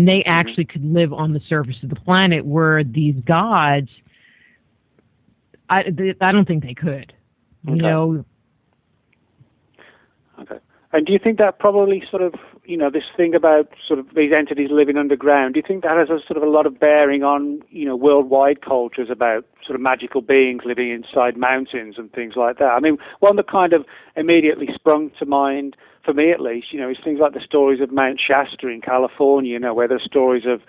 they actually could live on the surface of the planet, where these gods, I don't think they could. Okay. You know. Okay. And do you think that probably sort of, you know, this thing about sort of these entities living underground, do you think that has a sort of a lot of bearing on, you know, worldwide cultures about sort of magical beings living inside mountains and things like that? I mean, one that kind of immediately sprung to mind, for me at least, you know, is things like the stories of Mount Shasta in California, you know, where there's stories of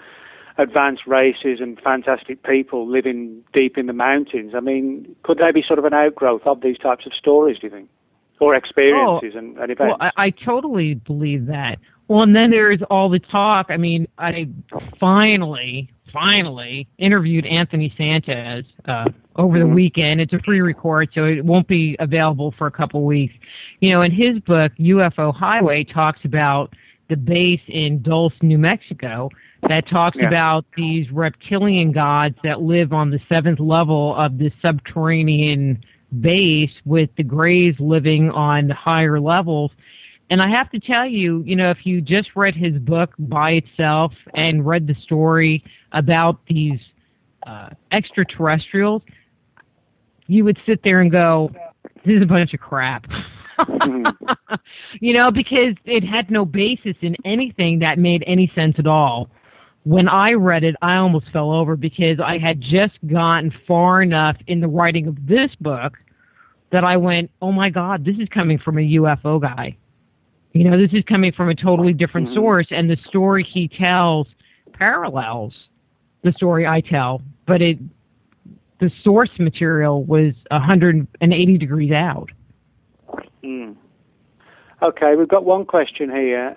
advanced races and fantastic people living deep in the mountains. I mean, could they be sort of an outgrowth of these types of stories, do you think? Or experiences and events? Well, I totally believe that. Well, and then there's all the talk. I mean, I finally interviewed Anthony Sanchez over the weekend. It's a pre-record, so it won't be available for a couple of weeks. You know, in his book, UFO Highway, talks about the base in Dulce, New Mexico, that talks about these reptilian gods that live on the 7th level of this subterranean base, with the Greys living on the higher levels. And I have to tell you, you know, if you just read his book by itself and read the story about these extraterrestrials, you would sit there and go, this is a bunch of crap. You know, because it had no basis in anything that made any sense at all. When I read it, I almost fell over, because I had just gotten far enough in the writing of this book that I went, oh my God, this is coming from a UFO guy. You know, this is coming from a totally different source, and the story he tells parallels the story I tell, but the source material was 180 degrees out. Okay, we've got one question here.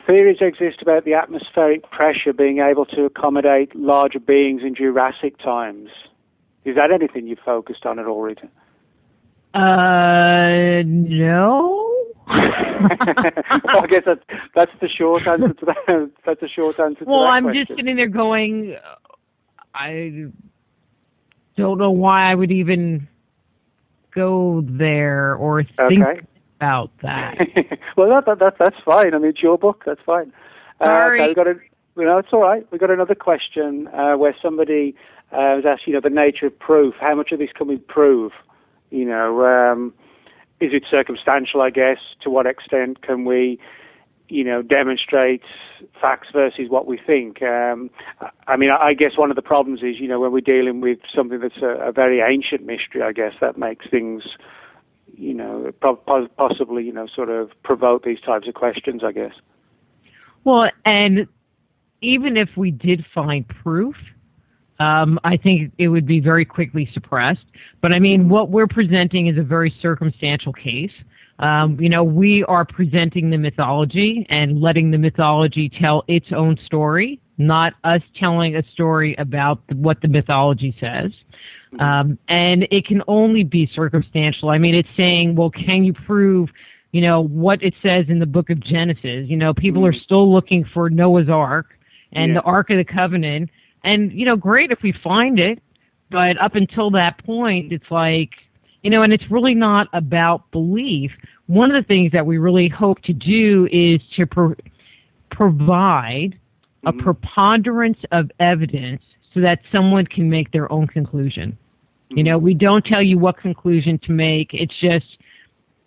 Theories exist about the atmospheric pressure being able to accommodate larger beings in Jurassic times. Is that anything you've focused on at all, Rita? No. Well, I guess that's the short answer to that. That's a short answer to that. Well, I'm question. just sitting there going, I don't know why I would even go there or think about that. Well, that's fine. I mean, it's your book. That's fine. Sorry. Okay, it's all right. We've got another question where somebody was asked, you know, the nature of proof. How much of this can we prove? You know, is it circumstantial, I guess? To what extent can we, you know, demonstrate facts versus what we think? I mean, I guess one of the problems is, you know, when we're dealing with something that's a very ancient mystery, I guess that makes things, you know, possibly, you know, sort of provoke these types of questions, I guess. Well, and even if we did find proof, I think it would be very quickly suppressed. But I mean, what we're presenting is a very circumstantial case. You know, we are presenting the mythology and letting the mythology tell its own story, not us telling a story about what the mythology says. And it can only be circumstantial. I mean, it's saying, well, can you prove, you know, what it says in the book of Genesis? You know, people are still looking for Noah's Ark and the Ark of the Covenant. And, you know, great if we find it, but up until that point, it's like, you know, and it's really not about belief. One of the things that we really hope to do is to provide a preponderance of evidence so that someone can make their own conclusion. You know, we don't tell you what conclusion to make. It's just,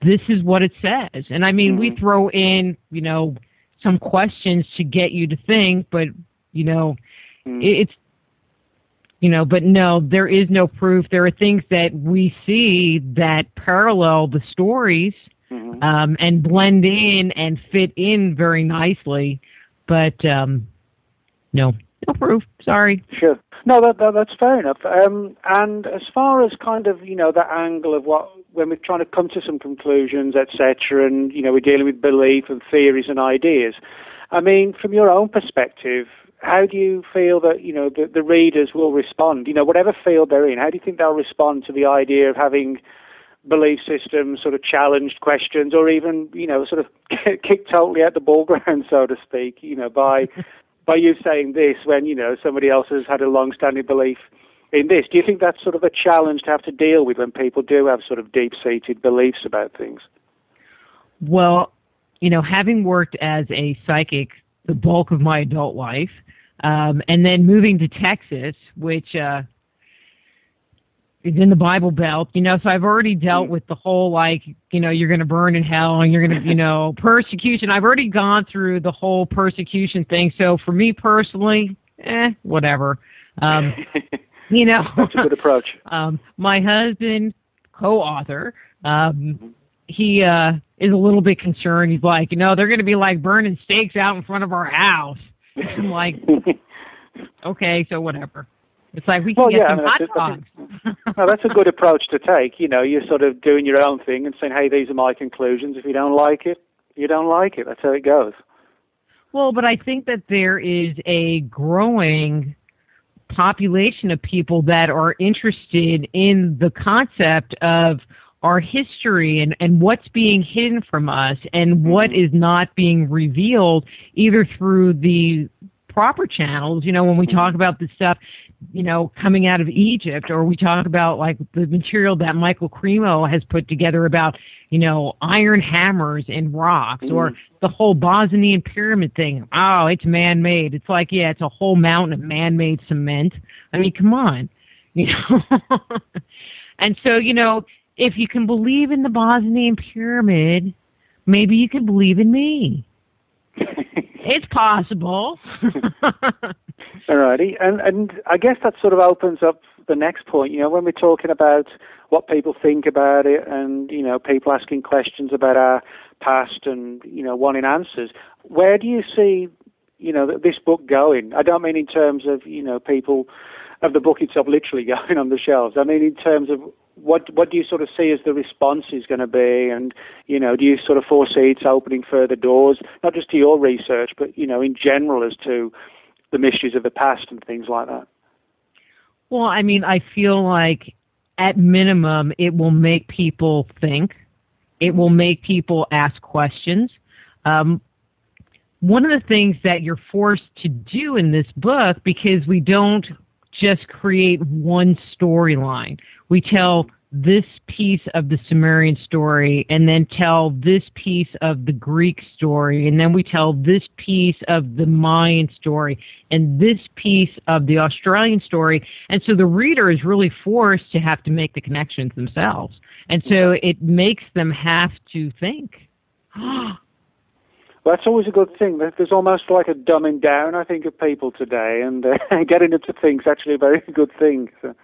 this is what it says. And I mean, we throw in, you know, some questions to get you to think, but, you know, it's, you know, but no, there is no proof. There are things that we see that parallel the stories and blend in and fit in very nicely, but no proof. Sorry. Sure. No, that's fair enough. And as far as kind of, you know, the angle of when we're trying to come to some conclusions, etc., and, you know, we're dealing with belief and theories and ideas, I mean, from your own perspective, how do you feel that, you know, the readers will respond? You know, whatever field they're in, how do you think they'll respond to the idea of having belief systems sort of challenged, questions, or even, you know, sort of kicked totally out the ball ground, so to speak, you know, by you saying this when, you know, somebody else has had a long-standing belief in this? Do you think that's sort of a challenge to have to deal with when people do have sort of deep-seated beliefs about things? Well, you know, having worked as a psychic the bulk of my adult life. And then moving to Texas, which is in the Bible Belt, so I've already dealt with the whole, you're going to burn in hell and you're going to, persecution. I've already gone through the whole persecution thing. So for me personally, whatever. That's a good approach. My husband, co-author, he is a little bit concerned. He's like, they're going to be like burning stakes out in front of our house. I'm like, okay, so whatever. It's like we can get some hot dogs. No, that's a good approach to take. You're sort of doing your own thing and saying, hey, these are my conclusions. If you don't like it, you don't like it. That's how it goes. Well, but I think that there is a growing population of people that are interested in the concept of our history and what's being hidden from us and what is not being revealed either through the proper channels, when we talk about the stuff, coming out of Egypt, or we talk about like the material that Michael Cremo has put together about, iron hammers and rocks, or the whole Bosnian pyramid thing. Oh, it's man-made. It's like, yeah, it's a whole mountain of man-made cement. I mean, come on, And so, if you can believe in the Bosnian pyramid, maybe you can believe in me. It's possible. All righty. And I guess that sort of opens up the next point, when we're talking about what people think about it and, people asking questions about our past and, wanting answers. Where do you see, this book going? I don't mean in terms of, people of the book itself literally going on the shelves. I mean in terms of what do you sort of see as the response is going to be, and do you sort of foresee it's opening further doors, not just to your research, but in general as to the mysteries of the past and things like that? Well, I mean, I feel like at minimum it will make people think. It will make people ask questions. One of the things that you're forced to do in this book, because we don't just create one storyline. We tell this piece of the Sumerian story, and then tell this piece of the Greek story, and then we tell this piece of the Mayan story, and this piece of the Australian story. And so the reader is really forced to have to make the connections themselves. And so it makes them have to think. Well, that's always a good thing. There's almost like a dumbing down, I think, of people today, and getting them to think is actually a very good thing. So.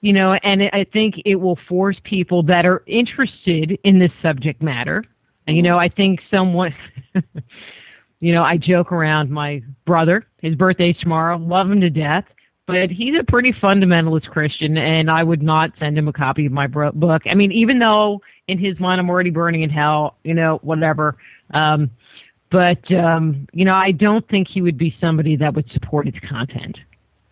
And I think it will force people that are interested in this subject matter. And, I think someone, I joke around, my brother, his birthday's tomorrow, love him to death, but he's a pretty fundamentalist Christian, and I would not send him a copy of my book. I mean, even though in his mind I'm already burning in hell, whatever. But I don't think he would be somebody that would support its content.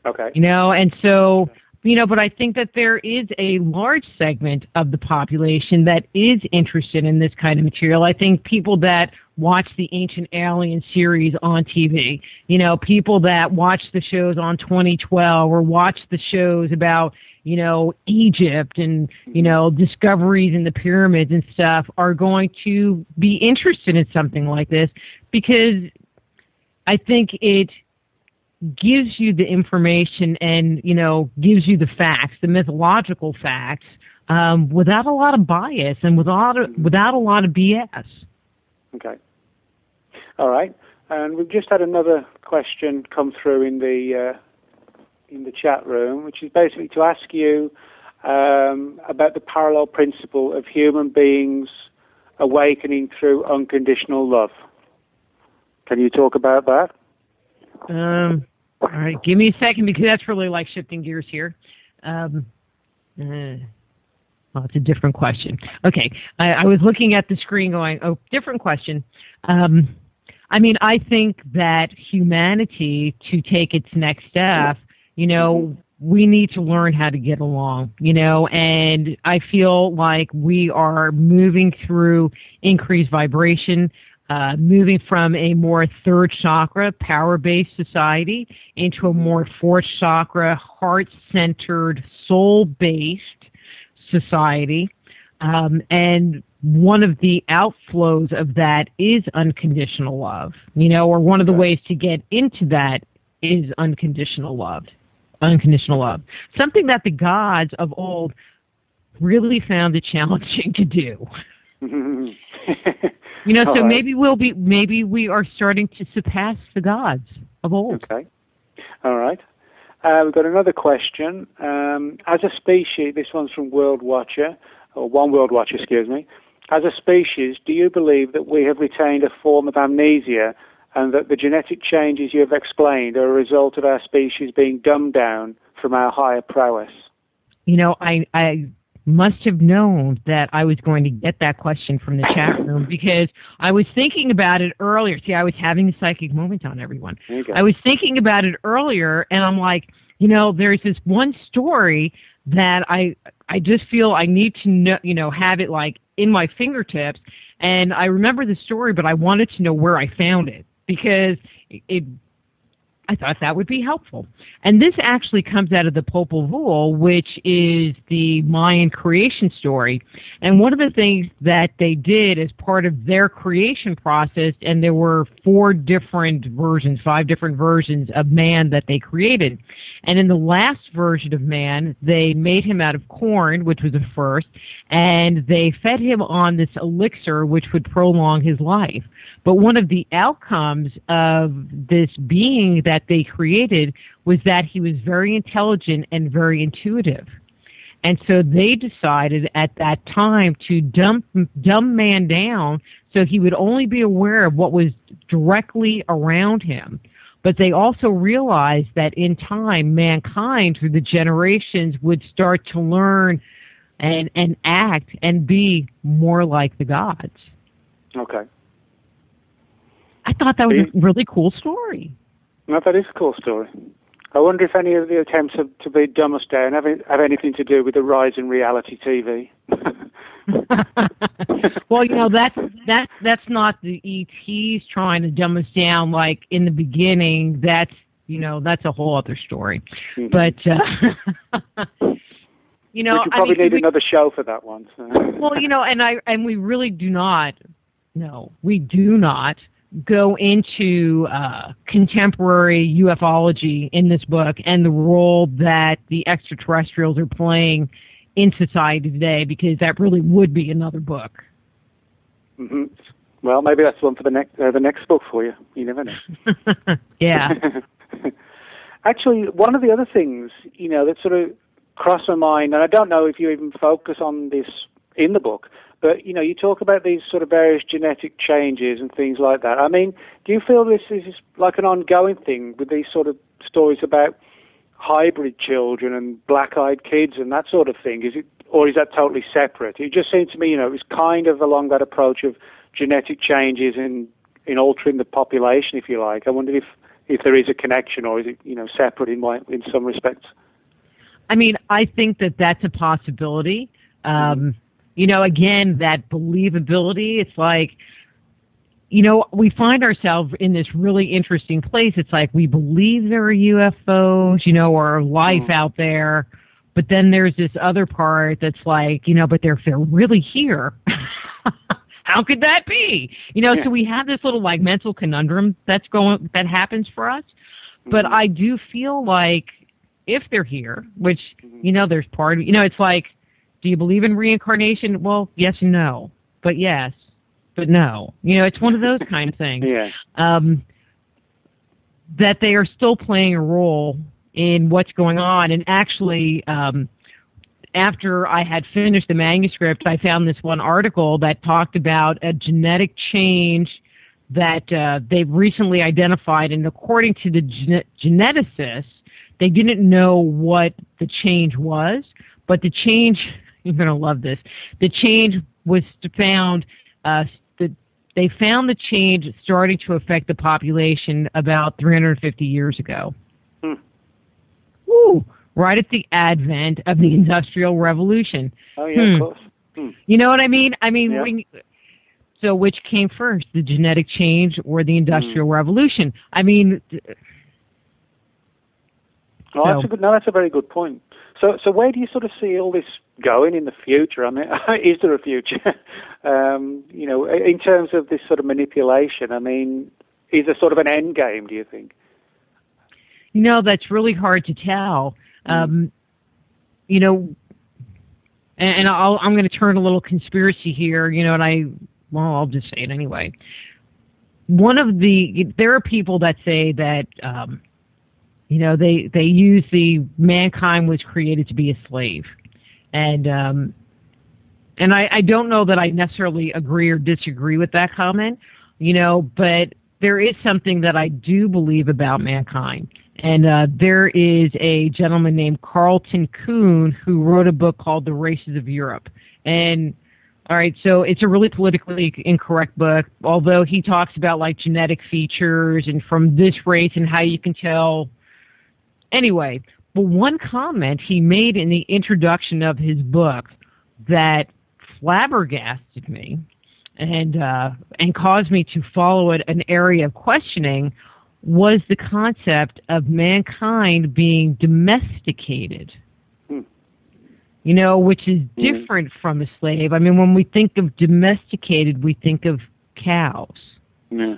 Okay. And so, but I think that there is a large segment of the population that is interested in this kind of material. I think people that watch the Ancient Alien series on TV, people that watch the shows on 2012 or watch the shows about, Egypt and, discoveries in the pyramids and stuff are going to be interested in something like this, because I think it gives you the information and, gives you the facts, the mythological facts, without a lot of bias and without a lot of BS. Okay. All right. And we've just had another question come through in the chat room, which is basically to ask you about the parallel principle of human beings awakening through unconditional love. Can you talk about that? All right, give me a second, because that's really like shifting gears here. Well, it's a different question. Okay, I was looking at the screen going, oh, different question. I mean, I think that humanity, to take its next step, we need to learn how to get along, and I feel like we are moving through increased vibration, moving from a more third chakra, power-based society into a more fourth chakra, heart-centered, soul-based society. And one of the outflows of that is unconditional love, or one of the ways to get into that is unconditional love. Unconditional love. Something that the gods of old really found it challenging to do. So maybe we are starting to surpass the gods of old. Okay. All right. We've got another question. As a species, this one's from One World Watcher, excuse me. As a species, do you believe that we have retained a form of amnesia and that the genetic changes you have explained are a result of our species being dumbed down from our higher prowess? I must have known that I was going to get that question from the chat room because I was thinking about it earlier. See, I was having a psychic moment on everyone. I was thinking about it earlier, and I'm like, there's this one story that I just feel I need to know, have it like in my fingertips. And I remember the story, but I wanted to know where I found it because I thought that would be helpful. And this actually comes out of the Popol Vuh, which is the Mayan creation story. And one of the things that they did as part of their creation process, and there were 5 different versions of man that they created. And in the last version of man, they made him out of corn, which was a first, and they fed him on this elixir, which would prolong his life. But one of the outcomes of this being that they created was that he was very intelligent and very intuitive. And so they decided at that time to dumb man down so he would only be aware of what was directly around him. But they also realized that in time, mankind, through the generations, would start to learn and act and be more like the gods. Okay. I thought that was a really cool story. No, that is a cool story. I wonder if any of the attempts to be dumb us down have anything to do with the rise in reality TV. Well, that's not the ETs trying to dumb us down like in the beginning. That's a whole other story. Mm-hmm. But we could probably need another show for that one. So. Well, and we really do not. No, we do not go into contemporary ufology in this book and the role that the extraterrestrials are playing in society today, because that really would be another book. Mm-hmm. Well, maybe that's one for the next book for you. You never know. Yeah. Actually, one of the other things, that sort of crossed my mind, and I don't know if you even focus on this in the book, but, you talk about these sort of various genetic changes and things like that. I mean, do you feel this is like an ongoing thing with these sort of stories about hybrid children and black-eyed kids and that sort of thing? Or is that totally separate? It just seemed to me, it was kind of along that approach of genetic changes in altering the population, if you like. I wondered if there is a connection, or is it, separate in some respects? I mean, I think that that's a possibility. Again, that believability, it's like, we find ourselves in this really interesting place. It's like we believe there are UFOs, or life out there, but then there's this other part that's like, but they're really here. How could that be? So we have this little like mental conundrum that happens for us. But I do feel like if they're here, which, there's part of, it's like, do you believe in reincarnation? Well, yes and no. But yes, but no. It's one of those kind of things. Yeah. That they are still playing a role in what's going on. And actually, after I had finished the manuscript, I found this one article that talked about a genetic change that they've recently identified. And according to the geneticists, they didn't know what the change was, but the change... You're going to love this. The change was found, they found the change starting to affect the population about 350 years ago. Woo! Right at the advent of the Industrial Revolution. Oh, yeah, of course. You know what I mean? So which came first, the genetic change or the Industrial Revolution? I mean... that's a very good point. So where do you sort of see all this going in the future? I mean, is there a future? In terms of this sort of manipulation, I mean, is there sort of an end game, do you think? That's really hard to tell. And I'm going to turn a little conspiracy here, and I'll just say it anyway. There are people that say that, they use mankind was created to be a slave. And I don't know that I necessarily agree or disagree with that comment, but there is something that I do believe about mankind. And there is a gentleman named Carlton Kuhn who wrote a book called The Races of Europe. And all right, so it's a really politically incorrect book, although he talks about like genetic features and from this race and how you can tell. Anyway, but one comment he made in the introduction of his book that flabbergasted me and caused me to follow it an area of questioning was the concept of mankind being domesticated. Which is different from a slave. I mean, when we think of domesticated, we think of cows. Yeah.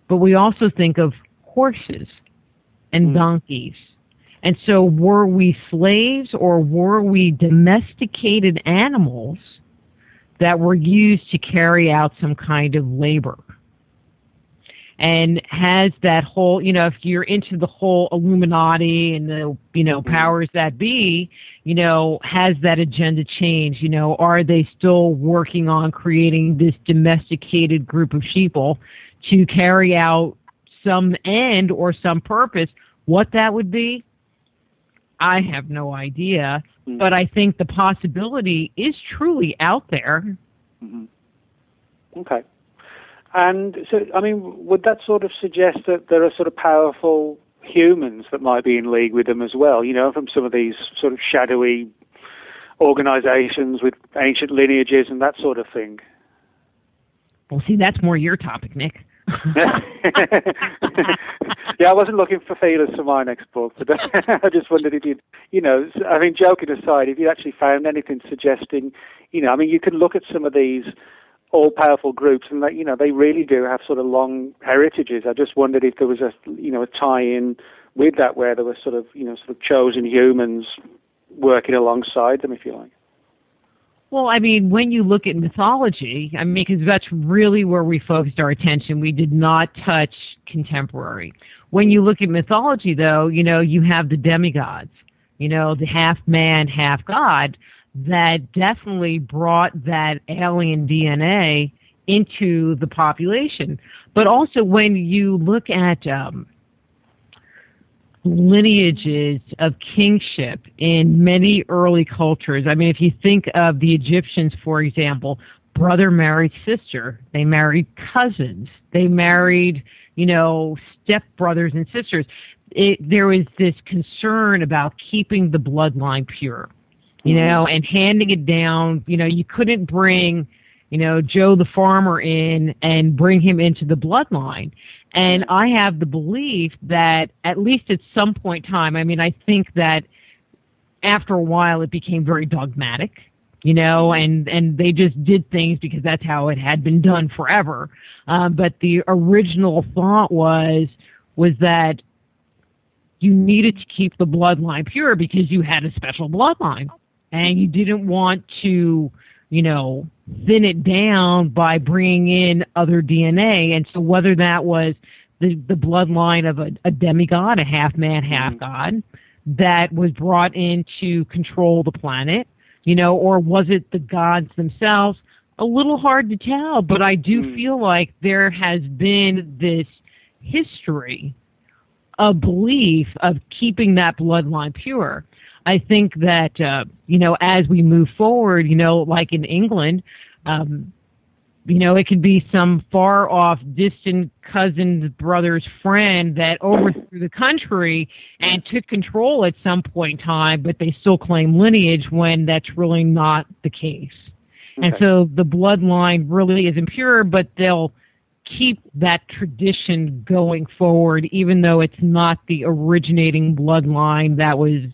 But we also think of horses and donkeys. And so were we slaves or were we domesticated animals that were used to carry out some kind of labor? And has that whole, if you're into the whole Illuminati and the, powers that be, has that agenda changed? Are they still working on creating this domesticated group of sheeple to carry out some end or some purpose? What that would be, I have no idea. But I think the possibility is truly out there. Mm-hmm. Okay. And so, I mean, would that sort of suggest that there are sort of powerful humans that might be in league with them as well, from some of these sort of shadowy organizations with ancient lineages and that sort of thing? Well, see, that's more your topic, Nick. Yeah, I wasn't looking for feelers for my next book, but I just wondered if you'd, I mean, joking aside, if you actually found anything suggesting, I mean, you could look at some of these all-powerful groups, and they really do have sort of long heritages. I just wondered if there was a tie-in with that, where there were sort of chosen humans working alongside them, if you like. Well, I mean, when you look at mythology, because that's really where we focused our attention. We did not touch contemporary. When you look at mythology, though, you have the demigods, the half man, half god, that definitely brought that alien DNA into the population. But also when you look at lineages of kingship in many early cultures, if you think of the Egyptians, for example, brother married sister, they married cousins, they married, stepbrothers and sisters. There was this concern about keeping the bloodline pure. And handing it down, you couldn't bring, Joe the farmer in and bring him into the bloodline. And I have the belief that at least at some point in time, I think that after a while it became very dogmatic, and they just did things because that's how it had been done forever. But the original thought was that you needed to keep the bloodline pure because you had a special bloodline. And you didn't want to, thin it down by bringing in other DNA. And so whether that was the bloodline of a demigod, a half man, half god, that was brought in to control the planet, or was it the gods themselves? A little hard to tell, but I do feel like there has been this history of belief of keeping that bloodline pure. I think that, as we move forward, like in England, it could be some far off, distant cousin, brother's friend that overthrew the country and took control at some point in time, but they still claim lineage when that's really not the case. Okay. And so the bloodline really isn't pure, but they'll keep that tradition going forward, even though it's not the originating bloodline that was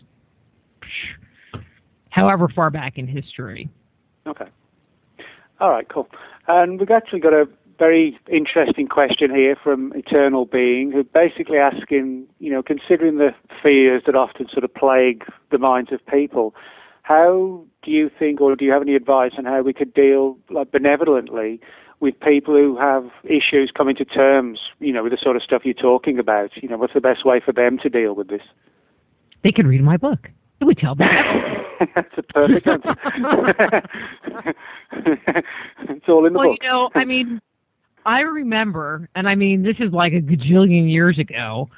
however far back in history. Okay. All right, cool. And we've actually got a very interesting question here from Eternal Being, who basically asking, considering the fears that often sort of plague the minds of people, how do you think, or do you have any advice on how we could deal benevolently with people who have issues coming to terms, with the sort of stuff you're talking about? What's the best way for them to deal with this? They could read my book. It would tell them. That's a perfect answer. It's all in the book. I remember, and this is like a gajillion years ago,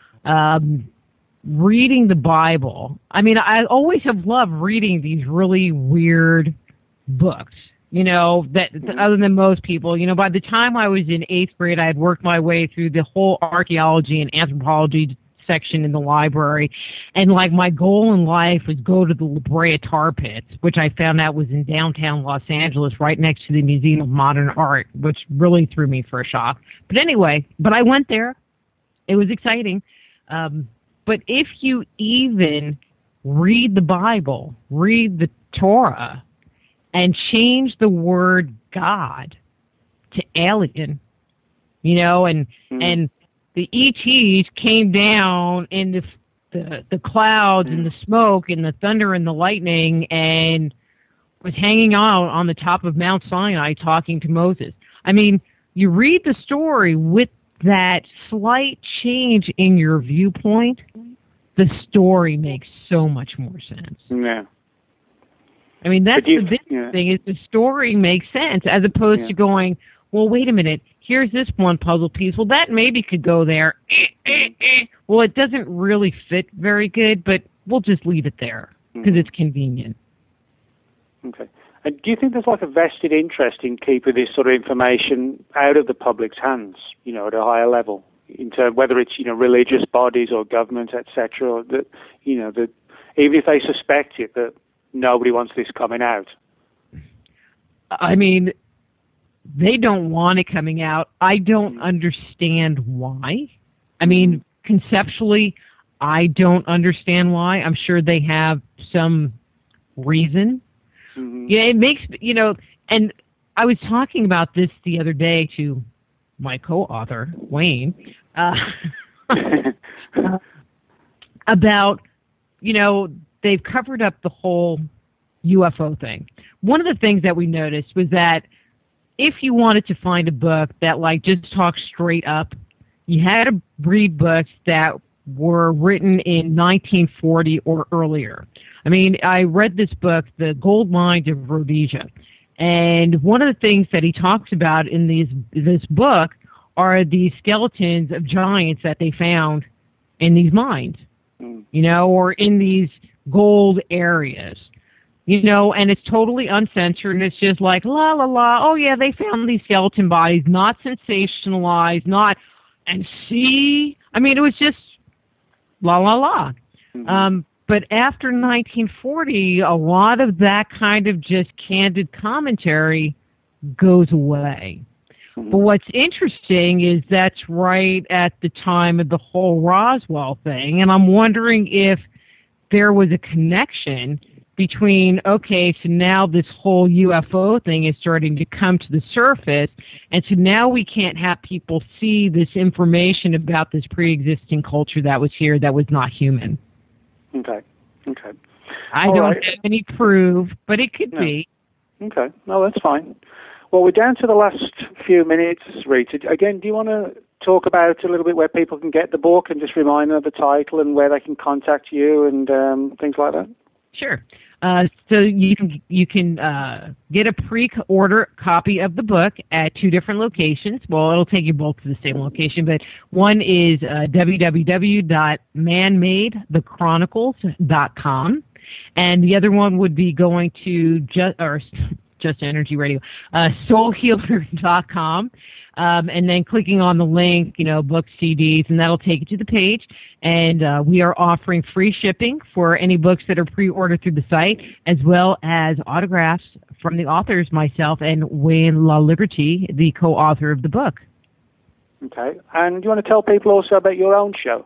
reading the Bible. I always have loved reading these really weird books, other than most people. By the time I was in 8th grade, I had worked my way through the whole archaeology and anthropology section in the library, and my goal in life was go to the La Brea Tar Pits, which I found out was in downtown Los Angeles, right next to the Museum of Modern Art, which really threw me for a shock. But anyway, I went there. It was exciting. But if you even read the Bible, read the Torah, and change the word God to alien, and the ETs came down in the clouds and the smoke and the thunder and the lightning and was hanging out on the top of Mount Sinai talking to Moses. You read the story with that slight change in your viewpoint, the story makes so much more sense. Yeah. That's the big thing, is the story makes sense, as opposed to going, well, wait a minute, here's this one puzzle piece. Well, that maybe could go there. Well, it doesn't really fit very good, but we'll just leave it there because it's convenient. Okay. And do you think there's a vested interest in keeping this sort of information out of the public's hands, at a higher level, in terms whether it's, religious bodies or governments, etc., or that, that even if they suspect it, that nobody wants this coming out? They don't want it coming out. I don't understand why. Conceptually, I don't understand why. I'm sure they have some reason. Mm-hmm. Yeah, it makes, and I was talking about this the other day to my co-author, Wayne, about, they've covered up the whole UFO thing. One of the things that we noticed was that if you wanted to find a book that just talks straight up, you had to read books that were written in 1940 or earlier. I read this book, The Gold Mines of Rhodesia, and one of the things that he talks about in this book are the skeletons of giants that they found in these mines, or in these gold areas. And it's totally uncensored, and it's just la, la, la, oh yeah, they found these skeleton bodies, not sensationalized, and see, it was just la, la, la. Mm-hmm. But after 1940, a lot of that kind of just candid commentary goes away. Mm-hmm. But what's interesting is that's right at the time of the whole Roswell thing, and I'm wondering if there was a connection between, okay, so now this whole UFO thing is starting to come to the surface, and so now we can't have people see this information about this pre-existing culture that was here that was not human. Okay. I don't have any proof, but it could be. Okay. No, that's fine. Well, we're down to the last few minutes, Rita. Again, do you want to talk about a little bit where people can get the book and just remind them of the title and where they can contact you and things like that? Sure. So you can get a pre-order copy of the book at 2 different locations. Well, it'll take you both to the same location, but one is www.manmadethechronicles.com, and the other one would be going to Just Energy Radio, soulhealer.com. And then clicking on the link, books, CDs, and that'll take you to the page. And we are offering free shipping for any books that are pre-ordered through the site, as well as autographs from the authors, myself and Wayne La Liberty, the co-author of the book. Okay. And do you want to tell people also about your own show?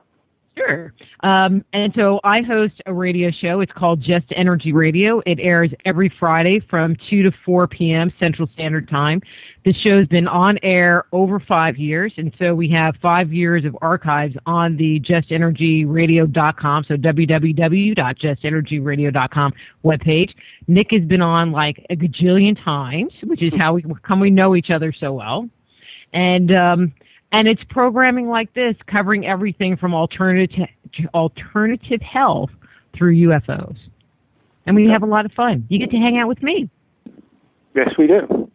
Sure. And so I host a radio show. It's called Just Energy Radio. It airs every Friday from 2 to 4 p.m. Central Standard Time. The show's been on air over 5 years, and so we have 5 years of archives on the justenergyradio.com, so www.justenergyradio.com webpage. Nick has been on like a gajillion times, which is how we know each other so well. And it's programming like this, covering everything from alternative health through UFOs. And we have a lot of fun. You get to hang out with me. Yes, we do.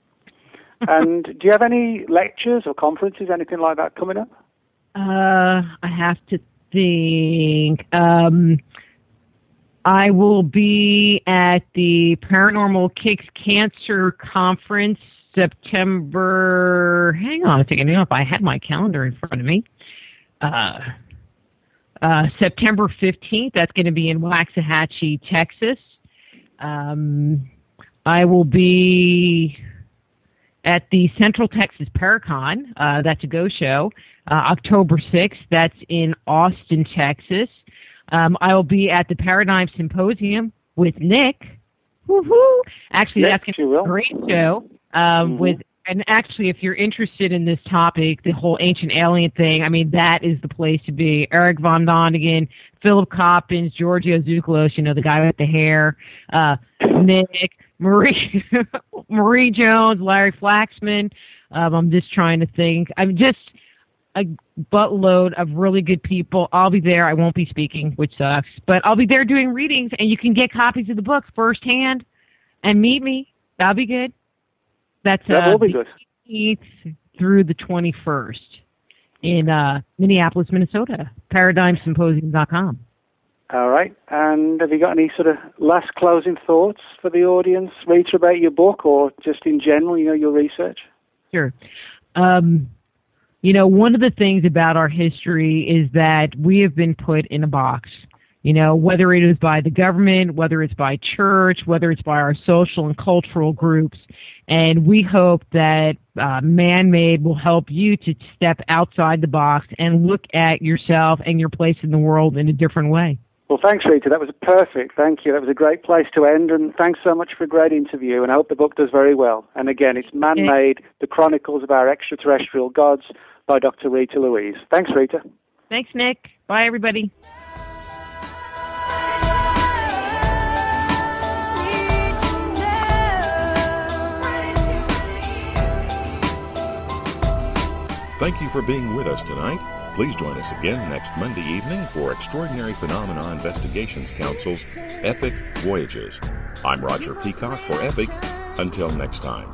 And do you have any lectures or conferences, anything like that coming up? I have to think. I will be at the Paranormal Kicks Cancer Conference September, hang on a second, I don't know if I had my calendar in front of me. September 15th, that's going to be in Waxahachie, Texas. I will be at the Central Texas Paracon, that's a go show, October 6th, that's in Austin, Texas. I will be at the Paradigm Symposium with Nick. Woohoo! Actually, Nick, that's going to be a great show. And actually, if you're interested in this topic, the whole ancient alien thing, I mean, that is the place to be. Eric Von Donigan, Philip Coppens, Giorgio Zuclos, you know, the guy with the hair, Nick, Marie Jones, Larry Flaxman. I'm just trying to think. I'm just a buttload of really good people. I'll be there. I won't be speaking, which sucks. But I'll be there doing readings, and you can get copies of the book firsthand and meet me. That'll be good. That's that will be good. The 18th through the 21st in Minneapolis, Minnesota. ParadigmSymposium.com. All right. And have you got any sort of last closing thoughts for the audience, Rita, about your book or just in general, you know, your research? Sure. You know, one of the things about our history is that we have been put in a box. You know, whether it is by the government, whether it's by church, whether it's by our social and cultural groups. And we hope that Man-Made will help you to step outside the box and look at yourself and your place in the world in a different way. Well, thanks, Rita. That was perfect. Thank you. That was a great place to end. And thanks so much for a great interview. And I hope the book does very well. And again, it's Man-Made, The Chronicles of Our Extraterrestrial Gods by Dr. Rita Louise. Thanks, Rita. Thanks, Nick. Bye, everybody. Thank you for being with us tonight. Please join us again next Monday evening for Extraordinary Phenomena Investigations Council's Epic Voyages. I'm Roger Peacock for Epic. Until next time.